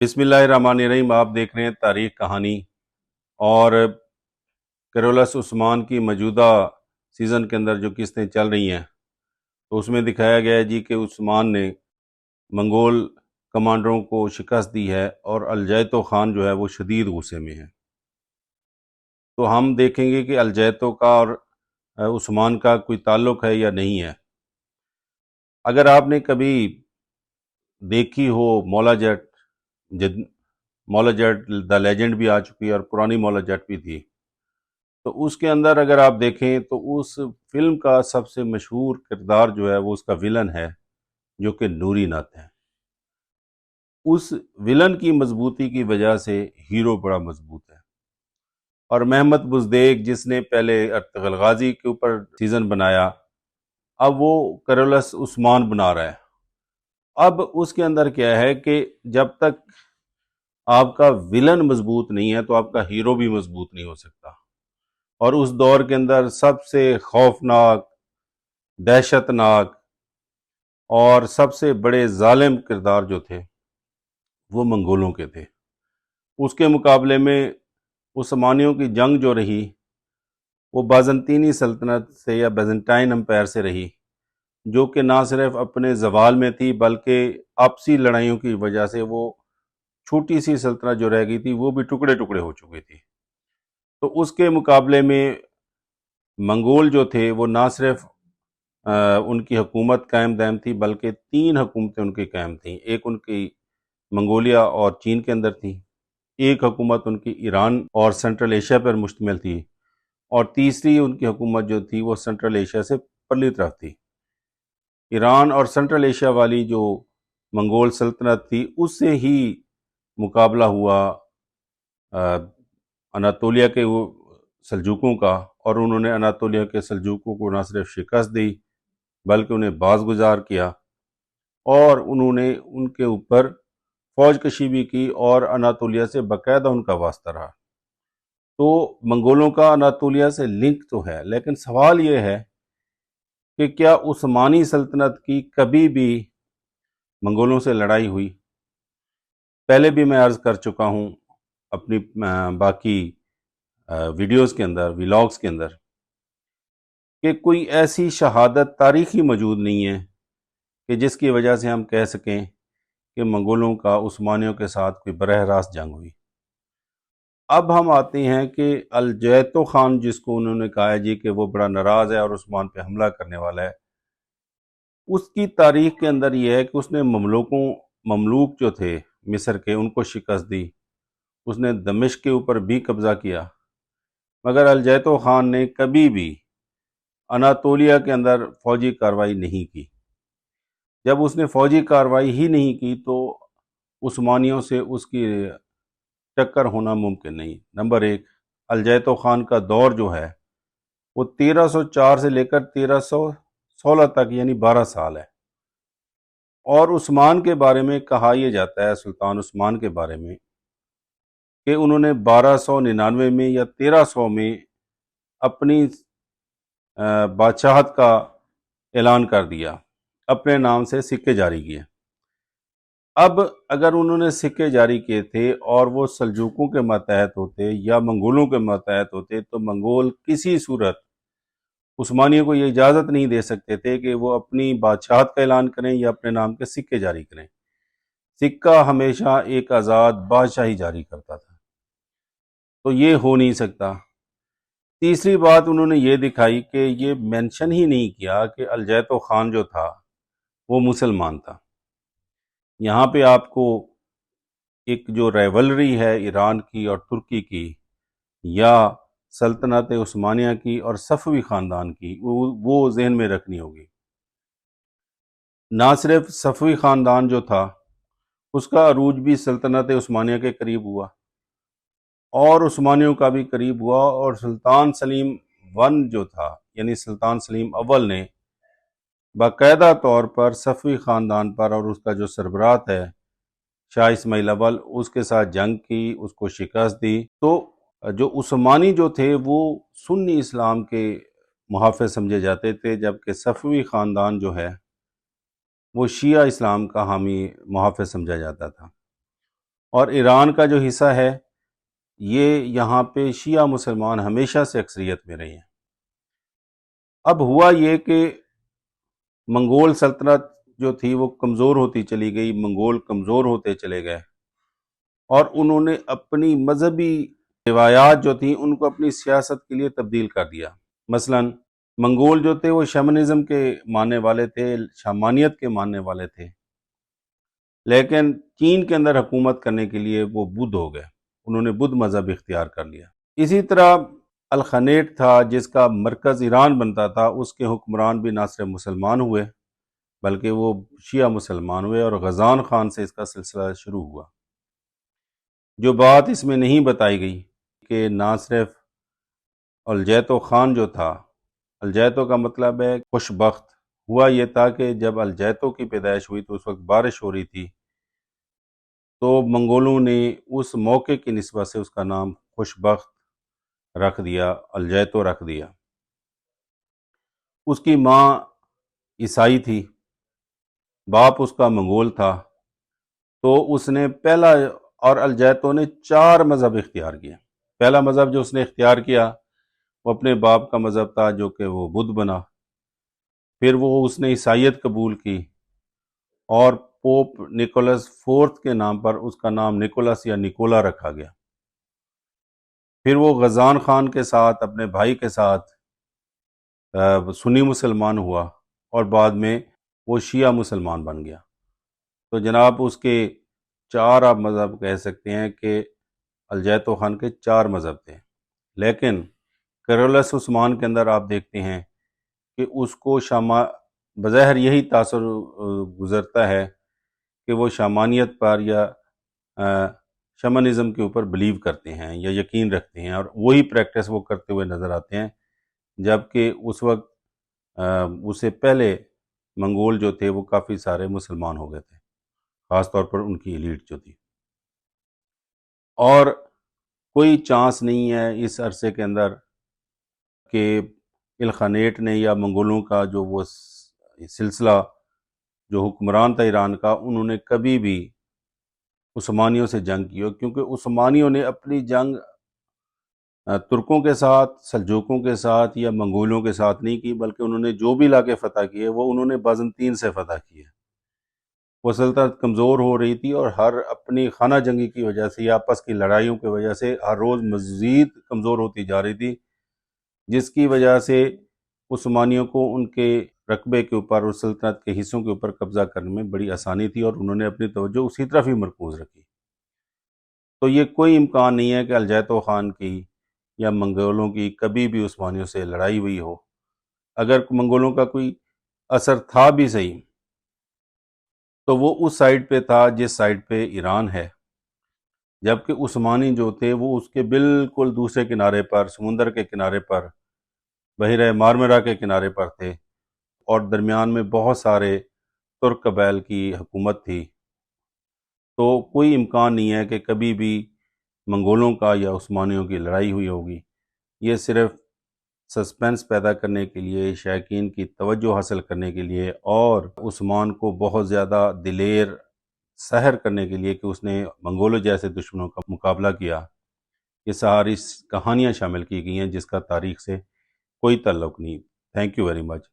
बिस्मिल्लाहिर्रहमानिर्रहीम। आप देख रहे हैं तारीख कहानी। और कैरोलस उस्मान की मौजूदा सीज़न के अंदर जो किस्तें चल रही हैं तो उसमें दिखाया गया है जी कि उस्मान ने मंगोल कमांडरों को शिकस्त दी है और अलजैतो ख़ान जो है वो शदीद गुस्से में है। तो हम देखेंगे कि अलजैतो का और उस्मान का कोई ताल्लुक़ है या नहीं है। अगर आपने कभी देखी हो मौला जट, जिद मौला जट द लेजेंड भी आ चुकी है और पुरानी मौला जट भी थी, तो उसके अंदर अगर आप देखें तो उस फिल्म का सबसे मशहूर किरदार जो है वो उसका विलन है, जो कि नूरी नत है। उस विलन की मजबूती की वजह से हीरो बड़ा मजबूत है। और महमद बुज़देक जिसने पहले अर्तगल गाजी के ऊपर सीज़न बनाया, अब वो कैरोलस उस्मान बना रहा है। अब उसके अंदर क्या है कि जब तक आपका विलन मजबूत नहीं है तो आपका हीरो भी मजबूत नहीं हो सकता। और उस दौर के अंदर सबसे खौफनाक, दहशतनाक और सबसे बड़े जालिम किरदार जो थे वो मंगोलों के थे। उसके मुकाबले में उस्मानियों की जंग जो रही वो बाज़ंतीनी सल्तनत से या बेज़ेंटाइन एम्पायर से रही, जो कि ना सिर्फ अपने ज़वाल में थी बल्कि आपसी लड़ाइयों की वजह से वो छोटी सी सल्तनत जो रह गई थी वो भी टुकड़े टुकड़े हो चुकी थी। तो उसके मुकाबले में मंगोल जो थे वो ना सिर्फ उनकी हुकूमत कायम दायम थी बल्कि तीन हुकूमतें उनकी कायम थीं। एक उनकी मंगोलिया और चीन के अंदर थी, एक हुकूमत उनकी ईरान और सेंट्रल एशिया पर मुश्तमिल थी, और तीसरी उनकी हुकूमत जो थी वो सेंट्रल एशिया से परली तरफ थी। ईरान और सेंट्रल एशिया वाली जो मंगोल सल्तनत थी उससे ही मुकाबला हुआ अनातोलिया के वो सल्जूकों का, और उन्होंने अनातोलिया के सल्जूकों को न सिर्फ शिकस्त दी बल्कि उन्हें बाज़गुज़ार किया, और उन्होंने उनके ऊपर फ़ौज कशी भी की और अनातोलिया से बाकायदा उनका वास्ता रहा। तो मंगोलों का अनातोलिया से लिंक तो है, लेकिन सवाल ये है कि क्या उस्मानी सल्तनत की कभी भी मंगोलों से लड़ाई हुई? पहले भी मैं अर्ज़ कर चुका हूँ अपनी बाकी वीडियोज़ के अंदर, व्लॉग्स के अंदर, कि कोई ऐसी शहादत तारीखी मौजूद नहीं है कि जिसकी वजह से हम कह सकें कि मंगोलों का उस्मानियों के साथ कोई बरह रास्त जंग हुई। अब हम आते हैं कि अलजैतो ख़ान जिसको उन्होंने कहा है जी कि वो बड़ा नाराज़ है और उस्मान पे हमला करने वाला है, उसकी तारीख के अंदर यह है कि उसने ममलूक जो थे मिस्र के उनको शिकस्त दी, उसने दमिश्क के ऊपर भी कब्ज़ा किया, मगर अलजैतो ख़ान ने कभी भी अनातोलिया के अंदर फ़ौजी कार्रवाई नहीं की। जब उसने फ़ौजी कार्रवाई ही नहीं की तो उस्मानियों से उसकी टक्कर होना मुमकिन नहीं। नंबर एक, अलजैतो ख़ान का दौर जो है वो 1304 से लेकर 1316 तक यानी 12 साल है। और उस्मान के बारे में कहा यह जाता है, सुल्तान उस्मान के बारे में, कि उन्होंने 1299 में या 1300 में अपनी बादशाहत का ऐलान कर दिया, अपने नाम से सिक्के जारी किए। अब अगर उन्होंने सिक्के जारी किए थे और वो सल्जूकों के मातहत होते या मंगोलों के मातहत होते तो मंगोल किसी सूरत उस्मानियों को ये इजाज़त नहीं दे सकते थे कि वो अपनी बादशाहत का ऐलान करें या अपने नाम के सिक्के जारी करें। सिक्का हमेशा एक आज़ाद बादशाह ही जारी करता था, तो ये हो नहीं सकता। तीसरी बात उन्होंने ये दिखाई कि ये मेंशन ही नहीं किया कि अलजैतो ख़ान जो था वो मुसलमान था। यहाँ पे आपको एक जो राइवलरी है ईरान की और तुर्की की, या सल्तनत उस्मानिया की और सफ़वी ख़ानदान की, वो ज़हन में रखनी होगी। ना सिर्फ सफ़वी ख़ानदान जो था उसका अरूज भी सल्तनत उस्मानिया के करीब हुआ और उस्मानियों का भी करीब हुआ, और सुल्तान सलीम वन जो था यानी सुल्तान सलीम अव्वल ने बाकायदा तौर पर सफ़वी ख़ानदान पर और उसका जो सरबराह है शाह इस्माइल अव्वल, उसके साथ जंग की, उसको शिकस्त दी। तो जो उस्मानी जो थे वो सुन्नी इस्लाम के मुहाफ़िज़ समझे जाते थे, जबकि सफ़वी ख़ानदान जो है वो शिया इस्लाम का हामी मुहाफ़िज़ समझा जाता था। اور ایران کا جو حصہ ہے یہ یہاں پہ شیعہ مسلمان ہمیشہ سے اکثریت میں رہے ہیں۔ اب ہوا یہ کہ منگول سلطنت جو تھی وہ کمزور ہوتی چلی گئی، منگول کمزور ہوتے چلے گئے، اور انہوں نے اپنی مذہبی روایات جو تھیں ان کو اپنی سیاست کے لیے تبدیل کر دیا۔ مثلا منگول جو تھے وہ شمنزم کے ماننے والے تھے، شامانیت کے ماننے والے تھے، لیکن چین کے اندر حکومت کرنے کے لیے وہ بدھ ہو گئے، انہوں نے بدھ مذہب اختیار کر لیا۔ اسی طرح الخانیٹ تھا جس کا مرکز ایران بنتا تھا، اس کے حکمران بھی نہ صرف مسلمان ہوئے بلکہ وہ شیعہ مسلمان ہوئے، اور غزان خان سے اس کا سلسلہ شروع ہوا۔ جو بات اس میں نہیں بتائی گئی کہ نہ صرف الجیتو خان جو تھا، الجیتو کا مطلب ہے خوش بخت، ہوا یہ تھا کہ جب الجیتو کی پیدائش ہوئی تو اس وقت بارش ہو رہی تھی، تو منگولوں نے اس موقع کی نسبت سے اس کا نام خوش بخت رکھ دیا، الجیتو رکھ دیا۔ اس کی ماں عیسائی تھی، باپ اس کا منگول تھا، تو اس نے پہلا، اور الجیتو نے 4 مذہب اختیار کیے۔ پہلا مذہب جو اس نے اختیار کیا وہ اپنے باپ کا مذہب تھا جو کہ وہ بدھ بنا، پھر وہ اس نے عیسائیت قبول کی، اور پوپ نکولس فورتھ کے نام پر اس کا نام نکولس یا نکولا رکھا گیا۔ پھر وہ غزان خان کے ساتھ، اپنے بھائی کے ساتھ سنی مسلمان ہوا، اور بعد میں وہ شیعہ مسلمان بن گیا۔ تو جناب اس کے 4 آپ مذہب کہہ سکتے ہیں کہ الجیتو خان کے 4 مذہب تھے، لیکن کیرولس عثمان کے اندر آپ دیکھتے ہیں کہ اس کو بظاہر یہی تاثر گزرتا ہے کہ وہ شامانیت پر یا شمنزم کے اوپر بلیو کرتے ہیں یا یقین رکھتے ہیں، اور وہی پریکٹس وہ کرتے ہوئے نظر آتے ہیں، جبکہ اس وقت اس سے پہلے منگول جو تھے وہ کافی سارے مسلمان ہو گئے تھے، خاص طور پر ان کی ایلیٹ جو تھی۔ اور کوئی چانس نہیں ہے اس عرصے کے اندر کہ الخانیٹ نے یا منگولوں کا جو وہ سلسلہ جو حکمران تھا ایران کا، انہوں نے کبھی بھی عثمانیوں سے جنگ کی ہو، کیونکہ عثمانیوں نے اپنی جنگ ترکوں کے ساتھ، سلجوقوں کے ساتھ یا منگولوں کے ساتھ نہیں کی، بلکہ انہوں نے جو بھی علاقے فتح کیے وہ انہوں نے بازنطین سے فتح کیے۔ وہ سلطنت کمزور ہو رہی تھی، اور ہر اپنی خانہ جنگی کی وجہ سے یا آپس کی لڑائیوں کی وجہ سے ہر روز مزید کمزور ہوتی جا رہی تھی، جس کی وجہ سے عثمانیوں کو ان کے رقبے کے اوپر اور سلطنت کے حصوں کے اوپر قبضہ کرنے میں بڑی آسانی تھی، اور انہوں نے اپنی توجہ اسی طرف ہی مرکوز رکھی۔ تو یہ کوئی امکان نہیں ہے کہ الجیتو خان کی یا منگولوں کی کبھی بھی عثمانیوں سے لڑائی ہوئی ہو۔ اگر منگولوں کا کوئی اثر تھا بھی صحیح تو وہ اس سائڈ پہ تھا جس سائڈ پہ ایران ہے، جبکہ عثمانی جو تھے وہ اس کے بالکل دوسرے کنارے پر، سمندر کے کنارے پر، بحیرہ مارمرا کے کنارے پر تھے، اور درمیان میں بہت سارے ترک قبائل کی حکومت تھی۔ تو کوئی امکان نہیں ہے کہ کبھی بھی منگولوں کا یا عثمانیوں کی لڑائی ہوئی ہوگی۔ یہ صرف سسپینس پیدا کرنے کے لیے، شائقین کی توجہ حاصل کرنے کے لیے، اور عثمان کو بہت زیادہ دلیر سحر کرنے کے لیے کہ اس نے منگولوں جیسے دشمنوں کا مقابلہ کیا، یہ ساری کہانیاں شامل کی گئی ہیں جس کا تاریخ سے کوئی تعلق نہیں۔ Thank you very much.